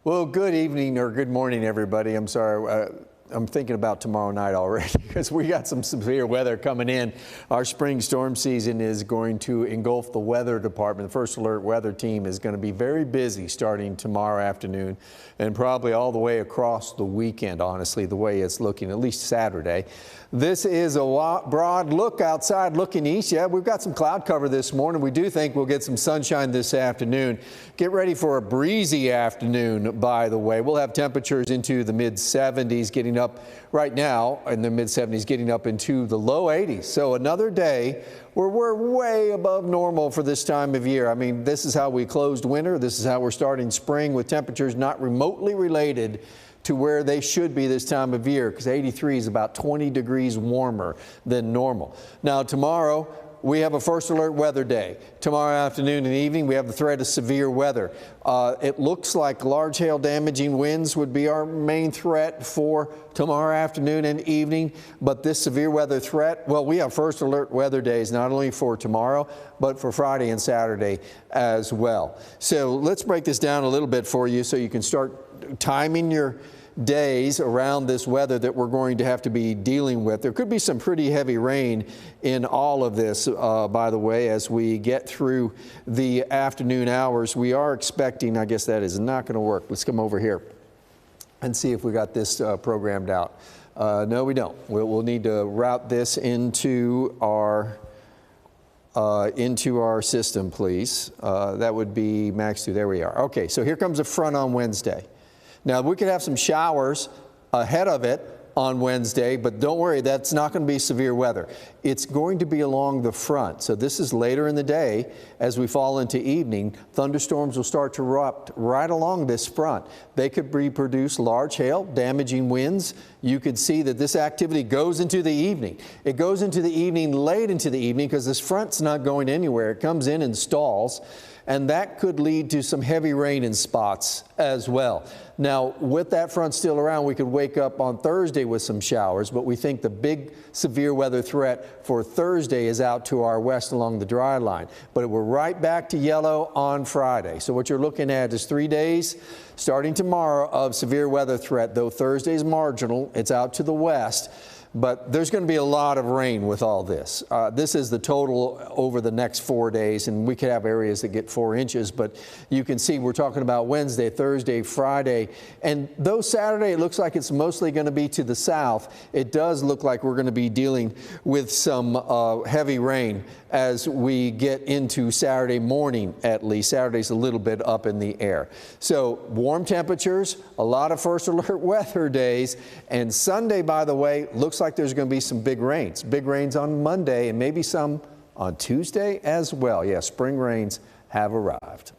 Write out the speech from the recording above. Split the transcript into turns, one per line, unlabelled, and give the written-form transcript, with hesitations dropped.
Well, good evening or good morning, everybody. I'm sorry. I'm thinking about tomorrow night already because we got some severe weather coming in. Our spring storm season is going to engulf the weather department. The First Alert weather team is going to be very busy starting tomorrow afternoon and probably all the way across the weekend, honestly, the way it's looking, at least Saturday. This is a broad look outside looking east. Yeah, we've got some cloud cover this morning. We do think we'll get some sunshine this afternoon. Get ready for a breezy afternoon, by the way. We'll have temperatures into the mid-70s, getting up right now in the mid-70s, getting up into the low 80s. So another day where we're way above normal for this time of year. I mean, this is how we closed winter. This is how we're starting spring with temperatures not remotely related to where they should be this time of year, because 83 is about 20 degrees warmer than normal. Now tomorrow we have a First Alert weather day. Tomorrow afternoon and evening we have the threat of severe weather. It looks like large hail damaging winds would be our main threat for tomorrow afternoon and evening, but this severe weather threat, well, we have First Alert weather days not only for tomorrow but for Friday and Saturday as well. So let's break this down a little bit for you so you can start timing your days around this weather that we're going to have to be dealing with. There could be some pretty heavy rain in all of this, by the way, as we get through the afternoon hours. We are expecting, I guess that is not going to work. Let's come over here and see if we got this programmed out. No, we don't. We'll need to route this into our system, please. That would be Max 2. There we are. Okay, so here comes a front on Wednesday. Now, we could have some showers ahead of it on Wednesday, but don't worry, that's not going to be severe weather. It's going to be along the front. So this is later in the day as we fall into evening. Thunderstorms will start to erupt right along this front. They could reproduce large hail, damaging winds. You could see that this activity goes into the evening. It goes into the evening, late into the evening, because this front's not going anywhere. It comes in and stalls, and that could lead to some heavy rain in spots as well. Now, with that front still around, we could wake up on Thursday with some showers, but we think the big severe weather threat for Thursday is out to our west along the dry line. But we're right back to yellow on Friday. So what you're looking at is 3 days starting tomorrow of severe weather threat, though Thursday's marginal. It's out to the west. But there's going to be a lot of rain with all this. This is the total over the next 4 days, and we could have areas that get 4 inches. But you can see we're talking about Wednesday, Thursday, Friday. And though Saturday it looks like it's mostly going to be to the south, it does look like we're going to be dealing with some heavy rain as we get into Saturday morning, at least. Saturday's a little bit up in the air. So warm temperatures, a lot of First Alert weather days. And Sunday, by the way, looks like there's going to be some big rains. Big rains on Monday and maybe some on Tuesday as well. Yeah, spring rains have arrived.